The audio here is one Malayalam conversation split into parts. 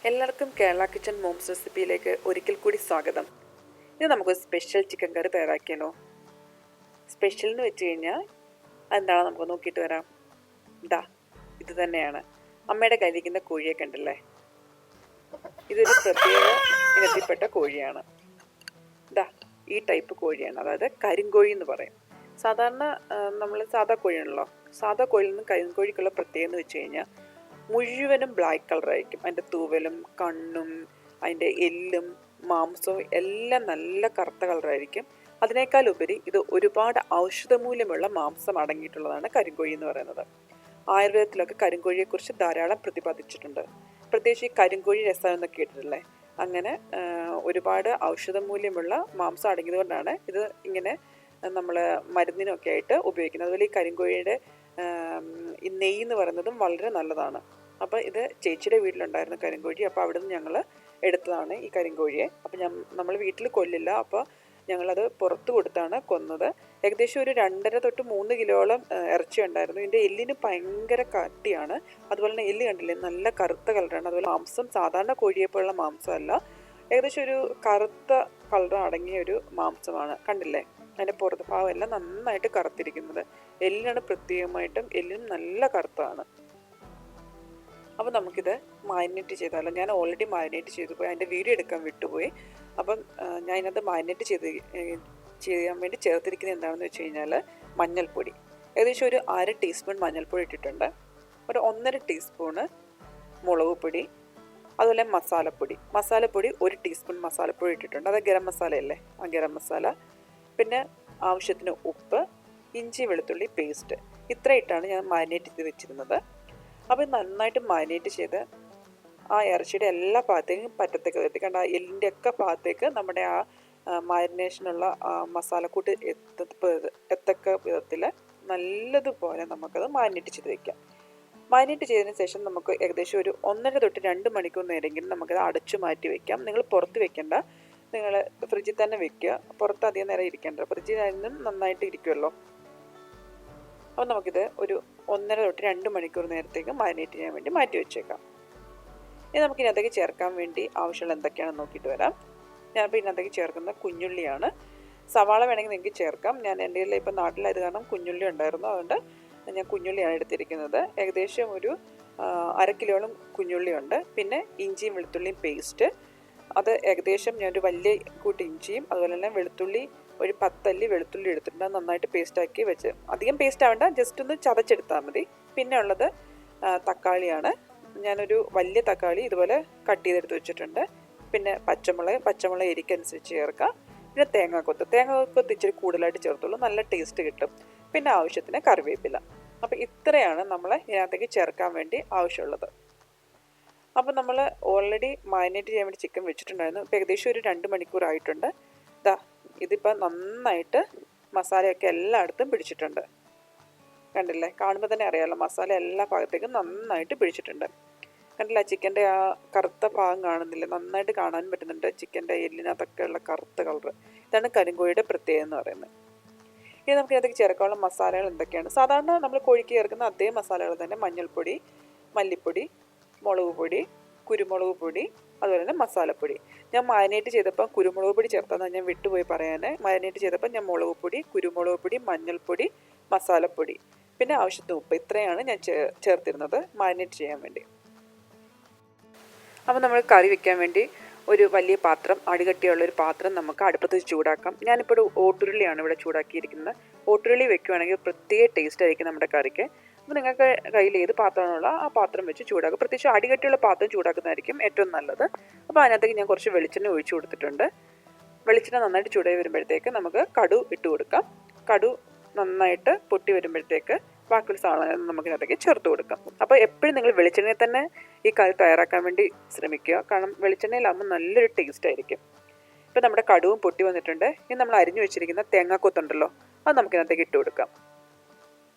എല്ലാവർക്കും കേരള കിച്ചൺ മോംസ് റെസിപ്പിയിലേക്ക് ഒരിക്കൽ കൂടി സ്വാഗതം. ഇത് നമുക്ക് സ്പെഷ്യൽ ചിക്കൻ കറി തയ്യാറാക്കിയാലോ. സ്പെഷ്യൽ എന്ന് വെച്ച് കഴിഞ്ഞാൽ അതെന്താണോ നമുക്ക് നോക്കിയിട്ട് വരാം. ഇത് തന്നെയാണ് അമ്മയുടെ കയ്യിലിരിക്കുന്ന കോഴിയൊക്കെ ഉണ്ടല്ലേ. ഇതൊരു പ്രത്യേക ഇനത്തിൽപ്പെട്ട കോഴിയാണ്. ഈ ടൈപ്പ് കോഴിയാണ്, അതായത് കരിങ്കോഴി എന്ന് പറയും. സാധാരണ നമ്മൾ സാധാ കോഴിയാണല്ലോ. സാധാ കോഴിയിൽ നിന്ന് കരിങ്കോഴിക്കുള്ള പ്രത്യേകത എന്ന് വെച്ച് കഴിഞ്ഞാൽ മുഴുവനും ബ്ലാക്ക് കളറായിരിക്കും. അതിൻ്റെ തൂവലും കണ്ണും അതിൻ്റെ എല്ലും മാംസവും എല്ലാം നല്ല കറുത്ത കളറായിരിക്കും. അതിനേക്കാൾ ഉപരി ഇത് ഒരുപാട് ഔഷധമൂല്യമുള്ള മാംസം അടങ്ങിയിട്ടുള്ളതാണ് കരിങ്കോഴി എന്ന് പറയുന്നത്. ആയുർവേദത്തിലൊക്കെ കരിങ്കോഴിയെക്കുറിച്ച് ധാരാളം പ്രതിപാദിച്ചിട്ടുണ്ട്. പ്രത്യേകിച്ച് ഈ കരിങ്കോഴി രസം എന്നൊക്കെ കേട്ടിട്ടില്ലേ. അങ്ങനെ ഒരുപാട് ഔഷധമൂല്യമുള്ള മാംസം അടങ്ങിയതുകൊണ്ടാണ് ഇത് ഇങ്ങനെ നമ്മൾ മരുന്നിനൊക്കെ ആയിട്ട് ഉപയോഗിക്കുന്നത്. അതുപോലെ ഈ കരിങ്കോഴിയുടെ ഈ നെയ്യ് എന്ന് പറയുന്നതും വളരെ നല്ലതാണ്. അപ്പോൾ ഇത് ചേച്ചിയുടെ വീട്ടിലുണ്ടായിരുന്ന കരിങ്കോഴി. അപ്പോൾ അവിടെ നിന്ന് ഞങ്ങൾ എടുത്തതാണ് ഈ കരിങ്കോഴിയെ. അപ്പോൾ നമ്മൾ വീട്ടിൽ കൊല്ലില്ല, അപ്പോൾ ഞങ്ങളത് പുറത്ത് കൊടുത്താണ് കൊന്നത്. ഏകദേശം ഒരു 2.5 തൊട്ട് 3 കിലോളം ഇറച്ചി ഉണ്ടായിരുന്നു. ഇതിൻ്റെ എല്ലിന് ഭയങ്കര കട്ടിയാണ്. അതുപോലെ തന്നെ എല്ല് കണ്ടില്ലേ, നല്ല കറുത്ത കളറാണ്. അതുപോലെ മാംസം സാധാരണ കോഴിയെപ്പോലുള്ള മാംസമല്ല, ഏകദേശം ഒരു കറുത്ത കളർ അടങ്ങിയ ഒരു മാംസമാണ്. കണ്ടില്ലേ, അതിൻ്റെ പുറത്ത് ഭാഗം എല്ലാം നന്നായിട്ട് കറുത്തിരിക്കുന്നത്. എല്ലിനാണ് പ്രത്യേകമായിട്ടും, എല്ലിനും നല്ല കറുത്താണ്. അപ്പം നമുക്കിത് മാരിനേറ്റ് ചെയ്താലോ. ഞാൻ ഓൾറെഡി മാരിനേറ്റ് ചെയ്തു പോയി, അതിൻ്റെ വീഡിയോ എടുക്കാൻ വിട്ടുപോയി. അപ്പം ഞാൻ ഇതിനകത്ത് മാരിനേറ്റ് ചെയ്യാൻ വേണ്ടി ചേർത്തിരിക്കുന്നത് എന്താണെന്ന് വെച്ച് കഴിഞ്ഞാൽ മഞ്ഞൾപ്പൊടി. ഏകദേശം ഒരു 1/2 ടീസ്പൂൺ മഞ്ഞൾപ്പൊടി ഇട്ടിട്ടുണ്ട്. ഒരു 1.5 ടീസ്പൂണ് മുളക് പൊടി, അതുപോലെ മസാലപ്പൊടി 1 ടീസ്പൂൺ മസാലപ്പൊടി ഇട്ടിട്ടുണ്ട്. അത് ഗരം മസാലയല്ലേ, ആ ഗരം മസാല. പിന്നെ ആവശ്യത്തിന് ഉപ്പ്, ഇഞ്ചി വെളുത്തുള്ളി പേസ്റ്റ്, ഇത്ര ഇട്ടാണ് ഞാൻ മാരിനേറ്റ് ചെയ്ത് വെച്ചിരുന്നത്. അപ്പോൾ നന്നായിട്ട് മാരിനേറ്റ് ചെയ്ത് ആ ഇറച്ചിയുടെ എല്ലാ ഭാഗത്തേക്കും പറ്റത്തേക്ക് എത്തിക്കേണ്ട, എല്ലിൻ്റെ ഒക്കെ ഭാഗത്തേക്ക് നമ്മുടെ ആ മാരിനേഷനുള്ള മസാലക്കൂട്ട് എത്തക്ക വിധത്തിൽ നല്ലതുപോലെ നമുക്കത് മാരിനേറ്റ് ചെയ്ത് വയ്ക്കാം. മാരിനേറ്റ് ചെയ്തതിന് ശേഷം നമുക്ക് ഏകദേശം ഒരു 1.5 തൊട്ട് 2 മണിക്കൂർ നേരമെങ്കിലും നമുക്കത് അടച്ചു മാറ്റി വയ്ക്കാം. നിങ്ങൾ പുറത്ത് വെക്കേണ്ട, നിങ്ങൾ ഫ്രിഡ്ജിൽ തന്നെ വെക്കുക. പുറത്ത് അധികം നേരം ഇരിക്കേണ്ട, ഫ്രിഡ്ജിൽ നിന്നും നന്നായിട്ട് ഇരിക്കുമല്ലോ. അപ്പോൾ നമുക്കിത് ഒരു 1.5 തൊട്ട് 2 മണിക്കൂർ നേരത്തേക്ക് മാരിനേറ്റ് ചെയ്യാൻ വേണ്ടി മാറ്റി വെച്ചേക്കാം. ഇനി നമുക്ക് ഇതിനകത്തേക്ക് ചേർക്കാൻ വേണ്ടി ആവശ്യമുള്ള എന്തൊക്കെയാണെന്ന് നോക്കിയിട്ട് വരാം. ഞാനിപ്പോൾ ഇതിനകത്തേക്ക് ചേർക്കുന്ന കുഞ്ഞുള്ളിയാണ്. സവാള വേണമെങ്കിൽ നിങ്ങൾക്ക് ചേർക്കാം. ഞാൻ എൻ്റെ കയ്യിൽ ഇപ്പോൾ നാട്ടിലായത് കാരണം കുഞ്ഞുള്ളി ഉണ്ടായിരുന്നു, അതുകൊണ്ട് ഞാൻ കുഞ്ഞുള്ളിയാണ് എടുത്തിരിക്കുന്നത്. ഏകദേശം ഒരു 1/2 കിലോളം കുഞ്ഞുള്ളിയുണ്ട്. പിന്നെ ഇഞ്ചിയും വെളുത്തുള്ളിയും പേസ്റ്റ്, അത് ഏകദേശം ഞാനൊരു വലിയ കൂട്ട് ഇഞ്ചിയും അതുപോലെ തന്നെ വെളുത്തുള്ളി ഒരു 10 അല്ലി വെളുത്തുള്ളി എടുത്തിട്ടുണ്ട്. അത് നന്നായിട്ട് പേസ്റ്റാക്കി വെച്ച്, അധികം പേസ്റ്റ് ആവേണ്ട, ജസ്റ്റ് ഒന്ന് ചതച്ചെടുത്താൽ മതി. പിന്നെ ഉള്ളത് തക്കാളിയാണ്. ഞാനൊരു വലിയ തക്കാളി ഇതുപോലെ കട്ട് ചെയ്തെടുത്ത് വെച്ചിട്ടുണ്ട്. പിന്നെ പച്ചമുളക് എരിക്കനുസരിച്ച് ചേർക്കാം. പിന്നെ തേങ്ങാക്കൊത്ത് ഇച്ചിരി കൂടുതലായിട്ട് ചേർത്തുള്ളൂ, നല്ല ടേസ്റ്റ് കിട്ടും. പിന്നെ ആവശ്യത്തിന് കറിവേപ്പില. അപ്പോൾ ഇത്രയാണ് നമ്മൾ ഇതിനകത്തേക്ക് ചേർക്കാൻ വേണ്ടി ആവശ്യമുള്ളത്. അപ്പോൾ നമ്മൾ ഓൾറെഡി മാരിനേറ്റ് ചെയ്യാൻ വേണ്ടി ചിക്കൻ വെച്ചിട്ടുണ്ടായിരുന്നു. ഇപ്പോൾ ഏകദേശം ഒരു 2 മണിക്കൂർ ആയിട്ടുണ്ട്. ഇതിപ്പോൾ നന്നായിട്ട് മസാലയൊക്കെ എല്ലായിടത്തും പിടിച്ചിട്ടുണ്ട്. കണ്ടില്ലേ, കാണുമ്പോൾ തന്നെ അറിയാമല്ലോ, മസാല എല്ലാ ഭാഗത്തേക്കും നന്നായിട്ട് പിടിച്ചിട്ടുണ്ട്. കണ്ടില്ല, ചിക്കൻ്റെ ആ കറുത്ത ഭാഗം കാണുന്നില്ല, നന്നായിട്ട് കാണാൻ പറ്റുന്നുണ്ട്. ചിക്കൻ്റെ എല്ലിനകത്തൊക്കെ ഉള്ള കറുത്ത കളർ, ഇതാണ് കരിങ്കോഴിയുടെ പ്രത്യേകത എന്ന് പറയുന്നത്. ഇനി നമുക്ക് ഇതിനകത്തേക്ക് ചേർക്കാനുള്ള മസാലകൾ എന്തൊക്കെയാണ്? സാധാരണ നമ്മൾ കോഴിക്ക് ചേർക്കുന്ന അതേ മസാലകൾ തന്നെ: മഞ്ഞൾപ്പൊടി, മല്ലിപ്പൊടി, മുളക് പൊടി, കുരുമുളക് പൊടി, അതുപോലെ തന്നെ മസാലപ്പൊടി. ഞാൻ മാരിനേറ്റ് ചെയ്തപ്പോൾ കുരുമുളക് പൊടി ചേർത്താണ് ഞാൻ വിട്ടുപോയി പറയാൻ. മാരിനേറ്റ് ചെയ്തപ്പോൾ ഞാൻ മുളക് പൊടി, കുരുമുളക് പൊടി, മഞ്ഞൾപ്പൊടി, മസാലപ്പൊടി, പിന്നെ ആവശ്യത്തിന് ഉപ്പ്, ഇത്രയാണ് ഞാൻ ചേർത്തിരുന്നത് മാരിനേറ്റ് ചെയ്യാൻ വേണ്ടി. അപ്പോൾ നമ്മൾ കറി വെക്കാൻ വേണ്ടി ഒരു വലിയ പാത്രം, അടികട്ടിയുള്ളൊരു പാത്രം നമുക്ക് അടുപ്പത്ത് ചൂടാക്കാം. ഞാനിപ്പോൾ ഒരു ഓട്ടുരുളിയാണ് ഇവിടെ ചൂടാക്കിയിരിക്കുന്നത്. ഓട്ടുരുളി വെക്കുകയാണെങ്കിൽ പ്രത്യേക ടേസ്റ്റ് ആയിരിക്കും നമ്മുടെ കറിക്ക്. അപ്പോൾ നിങ്ങൾക്ക് കയ്യിൽ ഏത് പാത്രമാണുള്ള ആ പാത്രം വെച്ച് ചൂടാക്കുക. പ്രത്യേകിച്ച് അടികട്ടിയുള്ള പാത്രം ചൂടാക്കുന്നതായിരിക്കും ഏറ്റവും നല്ലത്. അപ്പോൾ അതിനകത്തേക്ക് ഞാൻ കുറച്ച് വെളിച്ചെണ്ണ ഒഴിച്ചു കൊടുത്തിട്ടുണ്ട്. വെളിച്ചെണ്ണ നന്നായിട്ട് ചൂടായി വരുമ്പോഴത്തേക്ക് നമുക്ക് കടു ഇട്ട് കൊടുക്കാം. കടു നന്നായിട്ട് പൊട്ടി വരുമ്പോഴത്തേക്ക് ബാക്കിയുള്ള സാധനം നമുക്കിതിനകത്തേക്ക് ചേർത്ത് കൊടുക്കാം. അപ്പോൾ എപ്പോഴും നിങ്ങൾ വെളിച്ചെണ്ണയിൽ തന്നെ ഈ കറി തയ്യാറാക്കാൻ വേണ്ടി ശ്രമിക്കുക, കാരണം വെളിച്ചെണ്ണയിലാകുമ്പോൾ നല്ലൊരു ടേസ്റ്റ് ആയിരിക്കും. ഇപ്പോൾ നമ്മുടെ കടുവും പൊട്ടി വന്നിട്ടുണ്ട്. ഇനി നമ്മൾ അരിഞ്ഞു വെച്ചിരിക്കുന്ന തേങ്ങാക്കൊത്തുണ്ടല്ലോ, അത് നമുക്കിതിനകത്തേക്ക് ഇട്ട് കൊടുക്കാം.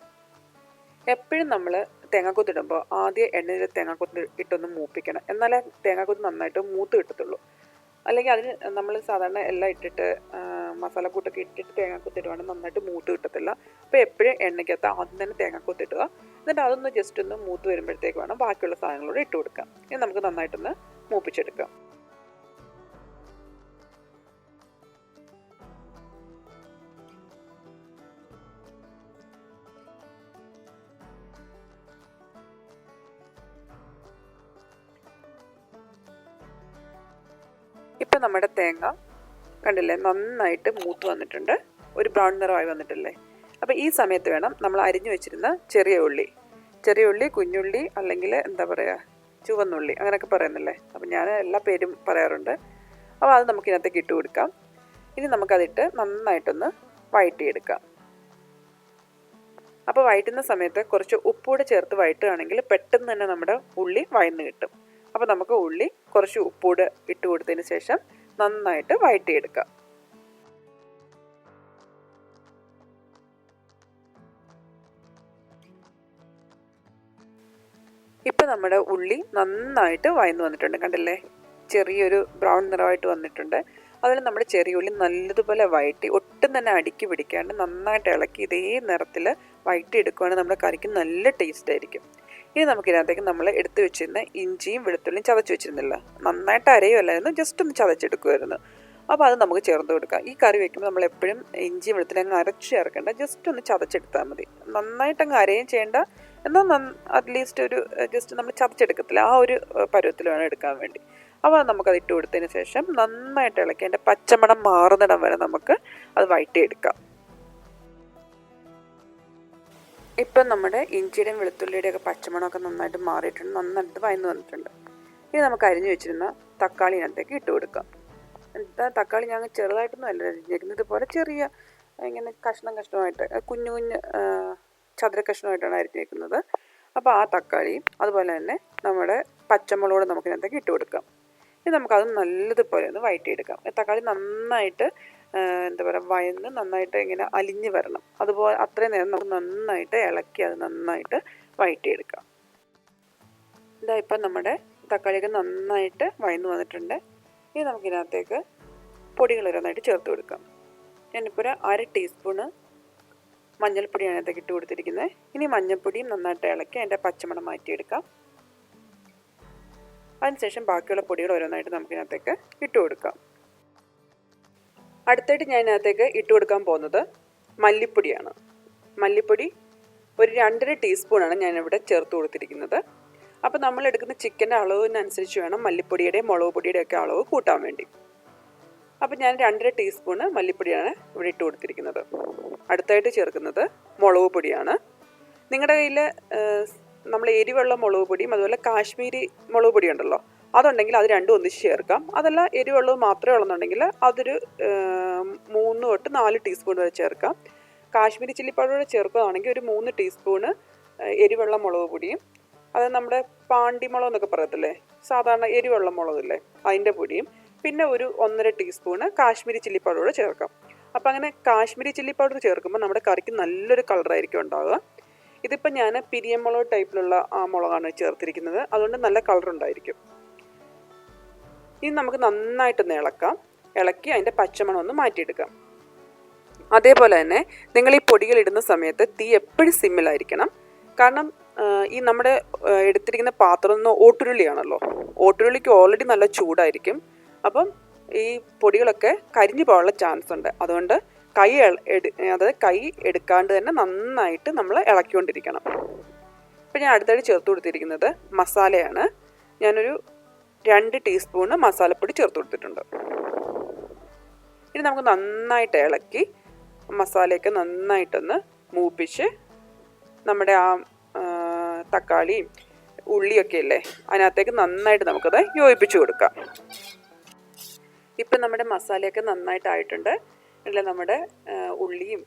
എപ്പോഴും നമ്മൾ തേങ്ങാക്കൊത്തിടുമ്പോൾ ആദ്യം എണ്ണയിൽ തേങ്ങാക്കൊത്ത് ഇട്ടൊന്ന് മൂപ്പിക്കണം, എന്നാലേ തേങ്ങാക്കൊത്ത് നന്നായിട്ട് മൂത്ത് കിട്ടത്തുള്ളൂ. അല്ലെങ്കിൽ അതിന് നമ്മൾ സാധാരണ എല്ലാം ഇട്ടിട്ട് മസാലക്കൂട്ടൊക്കെ ഇട്ടിട്ട് തേങ്ങാക്കൊത്തിടുവാണെങ്കിൽ നന്നായിട്ട് മൂത്ത് കിട്ടത്തില്ല. അപ്പോൾ എപ്പോഴും എണ്ണയ്ക്കകത്ത് ആദ്യം തന്നെ തേങ്ങാക്കൊത്തിട്ടുക. എന്നിട്ട് അതൊന്ന് ജസ്റ്റ് ഒന്ന് മൂത്ത് വരുമ്പോഴത്തേക്ക് വേണം ബാക്കിയുള്ള സാധനങ്ങളോട് ഇട്ട് കൊടുക്കാം. ഇനി നമുക്ക് നന്നായിട്ടൊന്ന് മൂപ്പിച്ചെടുക്കാം. ഇപ്പം നമ്മുടെ തേങ്ങ കണ്ടില്ലേ നന്നായിട്ട് മൂത്ത് വന്നിട്ടുണ്ട്, ഒരു ബ്രൗൺ നിറമായി വന്നിട്ടില്ലേ. അപ്പോൾ ഈ സമയത്ത് വേണം നമ്മൾ അരിഞ്ഞു വെച്ചിരുന്ന ചെറിയ ഉള്ളി, കുഞ്ഞുള്ളി, അല്ലെങ്കിൽ എന്താ പറയുക ചുവന്നുള്ളി അങ്ങനെയൊക്കെ പറയുന്നില്ലേ. അപ്പം ഞാൻ എല്ലാ പേരും പറയാറുണ്ട്. അപ്പോൾ അത് നമുക്കിതിനകത്തേക്ക് ഇട്ട് കൊടുക്കാം. ഇനി നമുക്കതിട്ട് നന്നായിട്ടൊന്ന് വഴറ്റിയെടുക്കാം. അപ്പോൾ വഴറ്റുന്ന സമയത്ത് കുറച്ച് ഉപ്പൂടെ ചേർത്ത് വഴറ്റുകയാണെങ്കിൽ പെട്ടെന്ന് തന്നെ നമ്മുടെ ഉള്ളി വഴന്ന് കിട്ടും. അപ്പോൾ നമുക്ക് ഉള്ളി കുറച്ച് ഉപ്പൂടെ ഇട്ട് കൊടുത്തതിന് ശേഷം നന്നായിട്ട് വഴറ്റിയെടുക്കാം. ഇപ്പം നമ്മുടെ ഉള്ളി നന്നായിട്ട് വഴന്ന് വന്നിട്ടുണ്ട്, കണ്ടില്ലേ ചെറിയൊരു ബ്രൗൺ നിറമായിട്ട് വന്നിട്ടുണ്ട്. അതുപോലെ നമ്മുടെ ചെറിയ ഉള്ളി നല്ലതുപോലെ വഴറ്റി ഒട്ടും തന്നെ അടുക്കി പിടിക്കാണ്ട് നന്നായിട്ട് ഇളക്കി ഇതേ നിറത്തിൽ വഴറ്റിയെടുക്കുകയാണെങ്കിൽ നമ്മുടെ കറിക്ക് നല്ല ടേസ്റ്റ് ആയിരിക്കും. ഇനി നമുക്കിതിനകത്തേക്ക് നമ്മൾ എടുത്തു വെച്ചിരുന്ന ഇഞ്ചിയും വെളുത്തുള്ളിയും ചതച്ച് വെച്ചിരുന്നില്ല, നന്നായിട്ട് അരയുമല്ലായിരുന്നു, ജസ്റ്റ് ഒന്ന് ചതച്ചെടുക്കുമായിരുന്നു. അപ്പോൾ അത് നമുക്ക് ചേർത്ത് കൊടുക്കാം. ഈ കറി വയ്ക്കുമ്പോൾ നമ്മൾ എപ്പോഴും ഇഞ്ചിയും വെളുത്തുള്ളി അങ്ങ് അരച്ച് ചേർക്കേണ്ട, ജസ്റ്റ് ഒന്ന് ചതച്ചെടുത്താൽ മതി. നന്നായിട്ട് അങ്ങ് അരയും ചെയ്യേണ്ട, എന്നാൽ അറ്റ്ലീസ്റ്റ് ഒരു ജസ്റ്റ് നമ്മൾ ചതച്ചെടുക്കത്തില്ല ആ ഒരു പരുവത്തിൽ വേണം എടുക്കാൻ വേണ്ടി. അപ്പോൾ നമുക്കത് ഇട്ട് കൊടുത്തതിന് ശേഷം നന്നായിട്ട് ഇളക്കി അതിൻ്റെ പച്ചമണം മാറുന്നിടം വരെ നമുക്ക് അത് വഴറ്റിയെടുക്കാം. ഇപ്പം നമ്മുടെ ഇഞ്ചിയുടെയും വെളുത്തുള്ളിയുടെയും ഒക്കെ പച്ചമണമൊക്കെ നന്നായിട്ട് മാറിയിട്ടുണ്ട്, നന്നായിട്ട് വഴന്ന് വന്നിട്ടുണ്ട്. ഇനി നമുക്ക് അരിഞ്ഞു വെച്ചിരുന്ന തക്കാളി ഇതിനകത്തേക്ക് ഇട്ട് കൊടുക്കാം. തക്കാളി ഞാൻ ചെറുതായിട്ടൊന്നും അല്ല അരിഞ്ഞേക്കുന്നത്, ഇതുപോലെ ചെറിയ ഇങ്ങനെ കഷ്ണമായിട്ട് കുഞ്ഞു ചതുര കഷ്ണമായിട്ടാണ് അരിഞ്ഞേക്കുന്നത്. അപ്പോൾ ആ തക്കാളിയും അതുപോലെ തന്നെ നമ്മുടെ പച്ചമുളകോട് നമുക്കിതിനകത്തേക്ക് ഇട്ട് കൊടുക്കാം. ഇനി നമുക്കത് നല്ലതുപോലെ ഒന്ന് വഴറ്റിയെടുക്കാം. തക്കാളി നന്നായിട്ട് എന്താ പറയുക വഴന്ന് നന്നായിട്ട് ഇങ്ങനെ അലിഞ്ഞ് വരണം. അതുപോലെ അത്രയും നേരം നമുക്ക് നന്നായിട്ട് ഇളക്കി അത് നന്നായിട്ട് വഴറ്റിയെടുക്കാം. ഇതാ ഇപ്പം നമ്മുടെ തക്കാളിയൊക്കെ നന്നായിട്ട് വഴന്ന് വന്നിട്ടുണ്ട്. ഇനി നമുക്കിതിനകത്തേക്ക് പൊടികൾ ഓരോന്നായിട്ട് ചേർത്ത് കൊടുക്കാം. ഞാനിപ്പോൾ ഒരു 1/2 ടീസ്പൂണ് മഞ്ഞൾപ്പൊടിയാണ് ഇതിനകത്തേക്ക് ഇട്ട് കൊടുത്തിരിക്കുന്നത്. ഇനി മഞ്ഞൾപ്പൊടിയും നന്നായിട്ട് ഇളക്കി അതിൻ്റെ പച്ചമണം മാറ്റിയെടുക്കാം. അതിനുശേഷം ബാക്കിയുള്ള പൊടികൾ ഓരോന്നായിട്ട് നമുക്കിതിനകത്തേക്ക് ഇട്ട് കൊടുക്കാം. അടുത്തായിട്ട് ഞാൻ ഇതിനകത്തേക്ക് ഇട്ട് കൊടുക്കാൻ പോകുന്നത് മല്ലിപ്പൊടിയാണ്. മല്ലിപ്പൊടി ഒരു 2.5 ടീസ്പൂണാണ് ഞാനിവിടെ ചേർത്ത് കൊടുത്തിരിക്കുന്നത്. അപ്പോൾ നമ്മൾ എടുക്കുന്ന ചിക്കൻ്റെ അളവിനനുസരിച്ച് വേണം മല്ലിപ്പൊടിയുടെയും മുളക് പൊടിയുടെയും ഒക്കെ അളവ് കൂട്ടാൻ വേണ്ടി. അപ്പോൾ ഞാൻ 2.5 ടീസ്പൂണ് മല്ലിപ്പൊടിയാണ് ഇവിടെ ഇട്ട് കൊടുത്തിരിക്കുന്നത്. അടുത്തായിട്ട് ചേർക്കുന്നത് മുളക് പൊടിയാണ്. നിങ്ങളുടെ കയ്യിൽ നമ്മൾ എരിവുള്ള മുളക് പൊടിയും അതുപോലെ കാശ്മീരി മുളക് പൊടി ഉണ്ടല്ലോ, അതുണ്ടെങ്കിൽ അത് രണ്ടും ഒന്നിച്ച് ചേർക്കാം. അതല്ല എരിവുള്ളത് മാത്രമേ ഉള്ളെന്നുണ്ടെങ്കിൽ അതൊരു 3 തൊട്ട് 4 ടീസ്പൂൺ വരെ ചേർക്കാം. കാശ്മീരി ചില്ലി പൗഡർ ചേർക്കുകയാണെങ്കിൽ ഒരു 3 ടീസ്പൂണ് എരിവുള്ള മുളക് പൊടിയും, അത് നമ്മുടെ പാണ്ടിമുളക് എന്നൊക്കെ പറയത്തില്ലേ, സാധാരണ എരിവുള്ള മുളകില്ലേ, അതിൻ്റെ പൊടിയും, പിന്നെ ഒരു 1.5 ടീസ്പൂണ് കാശ്മീരി ചില്ലി പൗഡർ ചേർക്കാം. അപ്പോൾ അങ്ങനെ കാശ്മീരി ചില്ലി പൗഡർ ചേർക്കുമ്പോൾ നമ്മുടെ കറിക്ക് നല്ലൊരു കളറായിരിക്കും ഉണ്ടാവുക. ഇതിപ്പോൾ ഞാൻ പിരിയമുളക് ടൈപ്പിലുള്ള ആ മുളകാണ് ചേർത്തിരിക്കുന്നത്, അതുകൊണ്ട് നല്ല കളറുണ്ടായിരിക്കും. ഇനി നമുക്ക് നന്നായിട്ടൊന്ന് ഇളക്കി അതിൻ്റെ പച്ചമണം ഒന്ന് മാറ്റിയെടുക്കാം. അതേപോലെ തന്നെ നിങ്ങൾ ഈ പൊടികൾ ഇടുന്ന സമയത്ത് തീ എപ്പോഴും സിമ്മിലായിരിക്കണം. കാരണം ഈ നമ്മുടെ എടുത്തിരിക്കുന്ന പാത്രം ഒന്ന് ഓട്ടുരുളിയാണല്ലോ, ഓട്ടുരുളിക്ക് ഓൾറെഡി നല്ല ചൂടായിരിക്കും. അപ്പം ഈ പൊടികളൊക്കെ കരിഞ്ഞു പോകാനുള്ള ചാൻസ് ഉണ്ട്. അതുകൊണ്ട് കൈ എടുക്കാണ്ട് തന്നെ നന്നായിട്ട് നമ്മൾ ഇളക്കിക്കൊണ്ടിരിക്കണം. ഇപ്പം ഞാൻ അടുത്തായിട്ട് ചേർത്ത് കൊടുത്തിരിക്കുന്നത് മസാലയാണ്. ഞാനൊരു 2 ടീസ്പൂണ് മസാലപ്പൊടി ചേർത്ത് കൊടുത്തിട്ടുണ്ട്. ഇനി നമുക്ക് നന്നായിട്ട് ഇളക്കി മസാലയൊക്കെ നന്നായിട്ടൊന്ന് മൂപ്പിച്ച് നമ്മുടെ ആ തക്കാളിയും ഉള്ളിയൊക്കെ അല്ലേ അതിനകത്തേക്ക് നന്നായിട്ട് നമുക്കത് യോജിപ്പിച്ച് കൊടുക്കാം. ഇപ്പം നമ്മുടെ മസാലയൊക്കെ നന്നായിട്ടായിട്ടുണ്ട്. അല്ല നമ്മുടെ ഉള്ളിയും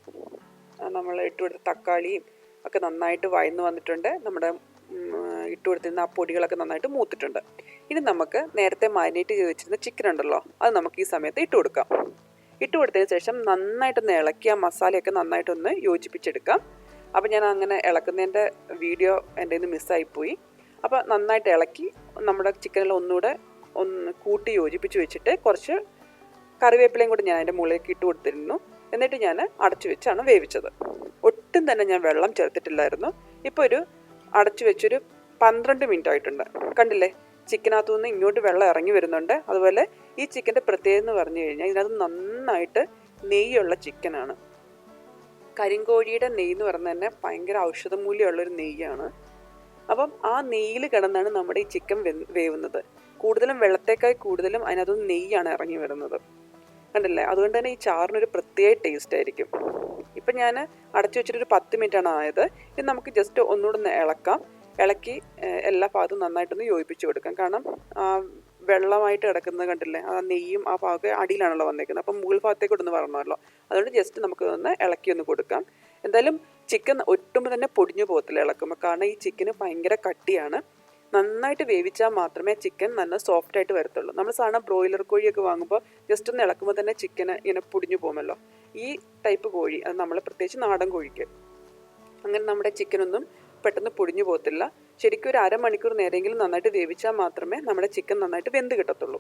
നമ്മൾ ഇട്ട് കൊടുത്ത തക്കാളിയും ഒക്കെ നന്നായിട്ട് വഴന്ന് വന്നിട്ടുണ്ട്. നമ്മുടെ ഇട്ട് കൊടുത്തിരുന്ന ആ പൊടികളൊക്കെ നന്നായിട്ട് മൂത്തിട്ടുണ്ട്. ഇനി നമുക്ക് നേരത്തെ മാരിനേറ്റ് ചെയ്ത് വെച്ചിരുന്ന ചിക്കൻ ഉണ്ടല്ലോ, അത് നമുക്ക് ഈ സമയത്ത് ഇട്ട് കൊടുക്കാം. ഇട്ട് കൊടുത്തതിന് ശേഷം നന്നായിട്ടൊന്ന് ഇളക്കി ആ മസാലയൊക്കെ നന്നായിട്ടൊന്ന് യോജിപ്പിച്ചെടുക്കാം. അപ്പോൾ ഞാൻ അങ്ങനെ ഇളക്കുന്നതിൻ്റെ വീഡിയോ എൻ്റെ നിന്ന് മിസ്സായിപ്പോയി. അപ്പോൾ നന്നായിട്ട് ഇളക്കി നമ്മുടെ ചിക്കനെല്ലാം ഒന്നുകൂടെ ഒന്ന് കൂട്ടി യോജിപ്പിച്ച് വെച്ചിട്ട് കുറച്ച് കറിവേപ്പിലയും കൂടി ഞാൻ അതിൻ്റെ മുകളിലേക്ക് ഇട്ട് കൊടുത്തിരുന്നു. എന്നിട്ട് ഞാൻ അടച്ചു വെച്ചാണ് വേവിച്ചത്. ഒട്ടും തന്നെ ഞാൻ വെള്ളം ചേർത്തിട്ടില്ലായിരുന്നു. ഇപ്പോൾ ഒരു അടച്ചു വെച്ചൊരു 12 മിനിറ്റ് ആയിട്ടുണ്ട്. കണ്ടില്ലേ, ചിക്കനകത്തു നിന്ന് ഇങ്ങോട്ട് വെള്ളം ഇറങ്ങി വരുന്നുണ്ട്. അതുപോലെ ഈ ചിക്കൻ്റെ പ്രത്യേകത എന്ന് പറഞ്ഞു കഴിഞ്ഞാൽ ഇതിനകത്ത് നന്നായിട്ട് നെയ്യുള്ള ചിക്കനാണ്. കരിങ്കോഴിയുടെ നെയ്യ് എന്ന് പറഞ്ഞാൽ തന്നെ ഭയങ്കര ഔഷധമൂല്യമുള്ളൊരു നെയ്യാണ്. അപ്പം ആ നെയ്യിൽ കിടന്നാണ് നമ്മുടെ ഈ ചിക്കൻ വേവുന്നത്. കൂടുതലും വെള്ളത്തേക്കായി കൂടുതലും അതിനകത്ത് നെയ്യാണ് ഇറങ്ങി വരുന്നത്. കണ്ടില്ലേ? അതുകൊണ്ട് തന്നെ ഈ ചാറിനൊരു പ്രത്യേക ടേസ്റ്റ് ആയിരിക്കും. ഇപ്പം ഞാൻ അടച്ചു വെച്ചിട്ടൊരു 10 മിനിറ്റാണ് ആയത്. ഇത് നമുക്ക് ജസ്റ്റ് ഒന്നുകൂടെ ഒന്ന് ഇളക്കി എല്ലാ ഭാഗത്തും നന്നായിട്ടൊന്ന് യോജിപ്പിച്ച് കൊടുക്കാം. കാരണം വെള്ളമായിട്ട് കിടക്കുന്നത് കണ്ടില്ലേ? ആ നെയ്യും ആ ഭാഗമൊക്കെ അടിയിലാണല്ലോ വന്നേക്കുന്നത്. അപ്പം മുകൾ ഭാഗത്തേക്കൊന്ന് വരണമല്ലോ. അതുകൊണ്ട് ജസ്റ്റ് നമുക്ക് ഒന്ന് ഇളക്കി ഒന്ന് കൊടുക്കാം. എന്തായാലും ചിക്കൻ ഒട്ടും തന്നെ പൊടിഞ്ഞു പോകത്തില്ല ഇളക്കുമ്പോൾ. കാരണം ഈ ചിക്കന് ഭയങ്കര കട്ടിയാണ്. നന്നായിട്ട് വേവിച്ചാൽ മാത്രമേ ചിക്കൻ നല്ല സോഫ്റ്റായിട്ട് വരത്തുള്ളൂ. നമ്മൾ സാധാരണ ബ്രോയിലർ കോഴിയൊക്കെ വാങ്ങുമ്പോൾ ജസ്റ്റ് ഒന്ന് ഇളക്കുമ്പോൾ തന്നെ ചിക്കന് ഇങ്ങനെ പൊടിഞ്ഞു പോകുമല്ലോ. ഈ ടൈപ്പ് കോഴി, അത് നമ്മൾ പ്രത്യേകിച്ച് നാടൻ കോഴിക്ക് അങ്ങനെ നമ്മുടെ ചിക്കനൊന്നും പെട്ടെന്ന് പൊടിഞ്ഞു പോകത്തില്ല. ശരിക്കും ഒരു അരമണിക്കൂർ നേരമെങ്കിലും നന്നായിട്ട് വേവിച്ചാൽ മാത്രമേ നമ്മുടെ ചിക്കൻ നന്നായിട്ട് വെന്ത് കിട്ടത്തുള്ളൂ.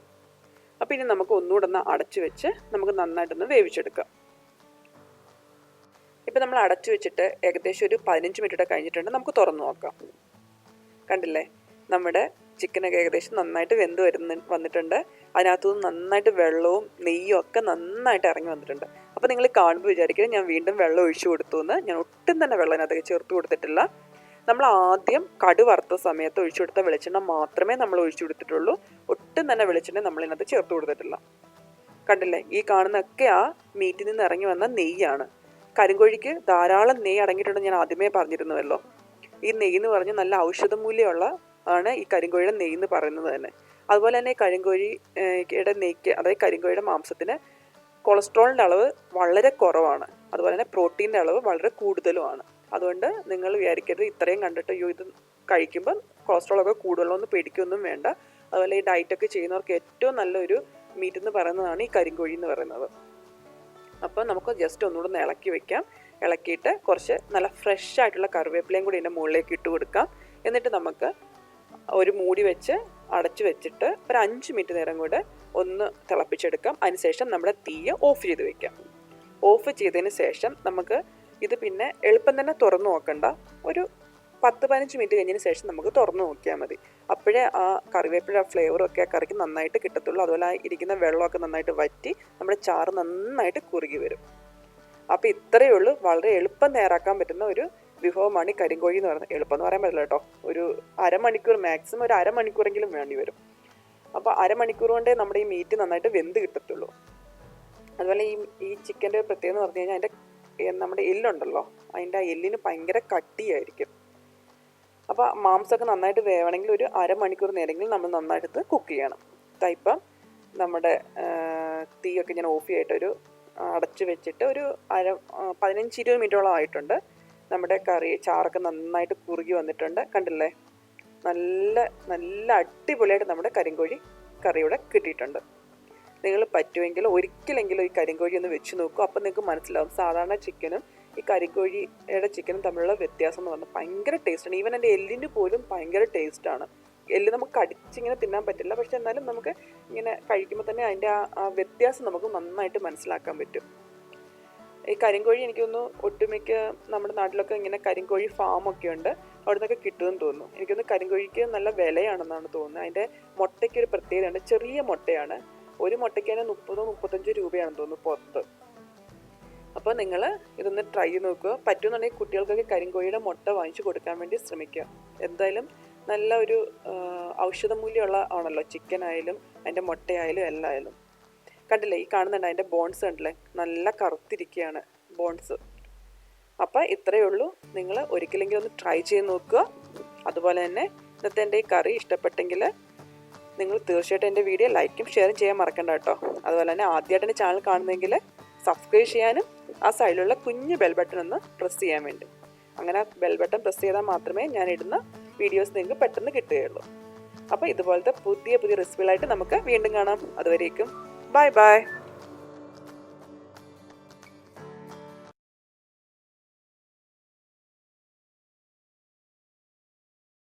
അപ്പോൾ ഇനി നമുക്ക് ഒന്നുകൂടെ ഒന്ന് അടച്ചു വെച്ച് നമുക്ക് നന്നായിട്ടൊന്ന് വേവിച്ചെടുക്കാം. ഇപ്പം നമ്മൾ അടച്ചു വെച്ചിട്ട് ഏകദേശം ഒരു 15 മിനിറ്റ് കഴിഞ്ഞിട്ടുണ്ട്. നമുക്ക് തുറന്നു നോക്കാം. കണ്ടില്ലേ? നമ്മുടെ ചിക്കനൊക്കെ ഏകദേശം നന്നായിട്ട് വെന്ത് വന്നിട്ടുണ്ട്. അതിനകത്തുനിന്ന് നന്നായിട്ട് വെള്ളവും നെയ്യും ഒക്കെ നന്നായിട്ട് ഇറങ്ങി വന്നിട്ടുണ്ട്. അപ്പോൾ നിങ്ങൾ കാണുമ്പോൾ വിചാരിക്കും ഞാൻ വീണ്ടും വെള്ളം ഒഴിച്ചു കൊടുത്തു എന്ന്. ഞാൻ ഒട്ടും തന്നെ വെള്ളം അതിനകത്തേക്ക് ചേർത്ത് കൊടുത്തിട്ടില്ല. നമ്മൾ ആദ്യം കടു വറുത്ത സമയത്ത് ഒഴിച്ചു കൊടുത്ത വെളിച്ചെണ്ണ മാത്രമേ നമ്മൾ ഒഴിച്ചു കൊടുത്തിട്ടുള്ളൂ. ഒട്ടും തന്നെ വെളിച്ചെണ്ണ നമ്മളിതിനകത്ത് ചേർത്ത് കൊടുത്തിട്ടില്ല. കണ്ടില്ലേ? ഈ കാണുന്നതൊക്കെ ആ മീറ്റിൽ നിന്ന് ഇറങ്ങി വന്ന നെയ്യാണ്. കരിങ്കോഴിക്ക് ധാരാളം നെയ്യ് അടങ്ങിയിട്ടുണ്ടെന്ന് ഞാൻ ആദ്യമേ പറഞ്ഞിരുന്നുവല്ലോ. ഈ നെയ്യ് എന്ന് പറഞ്ഞാൽ നല്ല ഔഷധമൂല്യമുള്ള ആണ് ഈ കരിങ്കോഴിയുടെ നെയ്യ് എന്ന് പറയുന്നത് തന്നെ. അതുപോലെ തന്നെ കരിങ്കോഴിയുടെ നെയ്ക്ക്, അതായത് കരിങ്കോഴിയുടെ മാംസത്തിന് കൊളസ്ട്രോളിൻ്റെ അളവ് വളരെ കുറവാണ്. അതുപോലെ തന്നെ പ്രോട്ടീൻ്റെ അളവ് വളരെ കൂടുതലുമാണ്. അതുകൊണ്ട് നിങ്ങൾ വിചാരിക്കരുത് ഇത്രയും കണ്ടിട്ട് ഇത് കഴിക്കുമ്പോൾ കൊളസ്ട്രോളൊക്കെ കൂടുതലോ എന്ന് പേടിക്കൊന്നും വേണ്ട. അതുപോലെ ഈ ഡയറ്റൊക്കെ ചെയ്യുന്നവർക്ക് ഏറ്റവും നല്ലൊരു മീറ്റ് എന്ന് പറയുന്നതാണ് ഈ കരിങ്കോഴി എന്ന് പറയുന്നത്. അപ്പോൾ നമുക്ക് ജസ്റ്റ് ഒന്നുകൂടെ ഒന്ന് ഇളക്കി വെക്കാം. ഇളക്കിയിട്ട് കുറച്ച് നല്ല ഫ്രഷ് ആയിട്ടുള്ള കറിവേപ്പിലയും കൂടി ഇതിൻ്റെ മുകളിലേക്ക് ഇട്ട് കൊടുക്കാം. എന്നിട്ട് നമുക്ക് ഒരു മൂടി വെച്ച് അടച്ചു വെച്ചിട്ട് ഒരു 5 മിനിറ്റ് നേരം കൂടെ ഒന്ന് തിളപ്പിച്ചെടുക്കാം. അതിനുശേഷം നമ്മുടെ തീയ് ഓഫ് ചെയ്ത് വെക്കാം. ഓഫ് ചെയ്തതിന് ശേഷം നമുക്ക് ഇത് പിന്നെ എളുപ്പം തന്നെ തുറന്നു നോക്കണ്ട. ഒരു 10-15 മിനിറ്റ് കഴിഞ്ഞതിന് ശേഷം നമുക്ക് തുറന്നു നോക്കിയാൽ മതി. അപ്പോഴേ ആ കറിവേപ്പില ഫ്ലേവറും ഒക്കെ ആ കറിക്ക് നന്നായിട്ട് കിട്ടത്തുള്ളൂ. അതുപോലെ ഇരിക്കുന്ന വെള്ളമൊക്കെ നന്നായിട്ട് വറ്റി നമ്മുടെ ചാറ് നന്നായിട്ട് കുറുകി വരും. അപ്പോൾ ഇത്രയേ ഉള്ളൂ. വളരെ എളുപ്പം തയ്യാറാക്കാൻ പറ്റുന്ന ഒരു വിഭവമാണ് ഈ കരിങ്കോഴി എന്ന് പറയുന്നത്. എളുപ്പം എന്ന് പറയാൻ പറ്റില്ല കേട്ടോ. ഒരു അരമണിക്കൂർ, മാക്സിമം ഒരു അരമണിക്കൂറെങ്കിലും വേണ്ടി വരും. അപ്പോൾ അരമണിക്കൂർ കൊണ്ടേ നമ്മുടെ ഈ മീറ്റ് നന്നായിട്ട് വെന്ത് കിട്ടത്തുള്ളൂ. അതുപോലെ ഈ ചിക്കൻ്റെ പ്രത്യേകത എന്ന് പറഞ്ഞു കഴിഞ്ഞാൽ നമ്മുടെ എല്ലുണ്ടല്ലോ, അതിൻ്റെ ആ എല്ലിന് ഭയങ്കര കട്ടിയായിരിക്കും. അപ്പോൾ മാംസമൊക്കെ നന്നായിട്ട് വേവണമെങ്കിൽ ഒരു അരമണിക്കൂർ നേരമെങ്കിലും നമ്മൾ നന്നായിട്ട് കുക്ക് ചെയ്യണം. ഇപ്പം നമ്മുടെ തീയൊക്കെ ഞാൻ ഓഫ് ചെയ്തിട്ടൊരു അടച്ച് വെച്ചിട്ട് ഒരു 15-20 മിനിറ്റോളം ആയിട്ടുണ്ട്. നമ്മുടെ ചാറൊക്കെ നന്നായിട്ട് കുറുകി വന്നിട്ടുണ്ട്. കണ്ടില്ലേ? നല്ല നല്ല അടിപൊളിയായിട്ട് നമ്മുടെ കരിങ്കോഴി കറിയുടെ കിട്ടിയിട്ടുണ്ട്. നിങ്ങൾ പറ്റുമെങ്കിൽ ഒരിക്കലെങ്കിലും ഈ കരിങ്കോഴി ഒന്ന് വെച്ച് നോക്കൂ. അപ്പം നിങ്ങൾക്ക് മനസ്സിലാവും സാധാരണ ചിക്കനും ഈ കരിങ്കോഴിയുടെ ചിക്കനും തമ്മിലുള്ള വ്യത്യാസം എന്ന് പറഞ്ഞാൽ ഭയങ്കര ടേസ്റ്റാണ്. ഈവൻ എൻ്റെ എല്ലിന് പോലും ഭയങ്കര ടേസ്റ്റാണ്. എല്ല് നമുക്ക് കടിച്ചിങ്ങനെ തിന്നാൻ പറ്റില്ല, പക്ഷെ എന്നാലും നമുക്ക് ഇങ്ങനെ കഴിക്കുമ്പോൾ തന്നെ അതിൻ്റെ ആ വ്യത്യാസം നമുക്ക് നന്നായിട്ട് മനസ്സിലാക്കാൻ പറ്റും. ഈ കരിങ്കോഴി എനിക്കൊന്ന് ഒട്ടുമിക്ക നമ്മുടെ നാട്ടിലൊക്കെ ഇങ്ങനെ കരിങ്കോഴി ഫാമൊക്കെ ഉണ്ട്, അവിടെ നിന്നൊക്കെ കിട്ടുമെന്ന് തോന്നുന്നു. എനിക്കൊന്ന് കരിങ്കോഴിക്ക് നല്ല വിലയാണെന്നാണ് തോന്നുന്നത്. അതിൻ്റെ മുട്ടയ്ക്ക് ഒരു പ്രത്യേകതയുണ്ട്. ചെറിയ മുട്ടയാണ്. ഒരു മുട്ടയ്ക്ക് തന്നെ 30-35 രൂപയാണെന്ന് തോന്നുന്നു പുറത്ത്. അപ്പോൾ നിങ്ങൾ ഇതൊന്ന് ട്രൈ ചെയ്ത് നോക്കുക. പറ്റുമെന്നുണ്ടെങ്കിൽ കുട്ടികൾക്കൊക്കെ കരിങ്കോഴിയുടെ മുട്ട വാങ്ങിച്ചു കൊടുക്കാൻ വേണ്ടി ശ്രമിക്കുക. എന്തായാലും നല്ല ഒരു ഔഷധമൂല്യമുള്ള ആണല്ലോ ചിക്കൻ ആയാലും അതിൻ്റെ മുട്ടയായാലും എല്ലാം ആയാലും. കണ്ടില്ലേ? ഈ കാണുന്നുണ്ട് അതിൻ്റെ ബോൺസ് കണ്ടില്ലേ? നല്ല കറുത്തിരിക്കുകയാണ് ബോൺസ്. അപ്പോൾ ഇത്രയേ ഉള്ളൂ. നിങ്ങൾ ഒരിക്കലെങ്കിലും ഒന്ന് ട്രൈ ചെയ്ത് നോക്കുക. അതുപോലെ തന്നെ ഇന്നത്തെ എൻ്റെ ഈ കറി ഇഷ്ടപ്പെട്ടെങ്കിൽ നിങ്ങൾ തീർച്ചയായിട്ടും എൻ്റെ വീഡിയോ ലൈക്കും ഷെയറും ചെയ്യാൻ മറക്കണ്ട കേട്ടോ. അതുപോലെ തന്നെ ആദ്യമായിട്ട് എൻ്റെ ചാനൽ കാണുന്നെങ്കിൽ സബ്സ്ക്രൈബ് ചെയ്യാനും ആ സൈഡിലുള്ള കുഞ്ഞ് ബെൽ ബട്ടൺ ഒന്ന് പ്രസ് ചെയ്യാൻ വേണ്ടി. അങ്ങനെ ബെൽ ബട്ടൺ പ്രസ് ചെയ്താൽ മാത്രമേ ഞാൻ ഇടുന്ന വീഡിയോസ് നിങ്ങൾക്ക് പെട്ടെന്ന് കിട്ടുകയുള്ളൂ. അപ്പോൾ ഇതുപോലത്തെ പുതിയ റെസിപ്പികളായിട്ട് നമുക്ക് വീണ്ടും കാണാം. അതുവരേക്കും ബൈ ബൈ.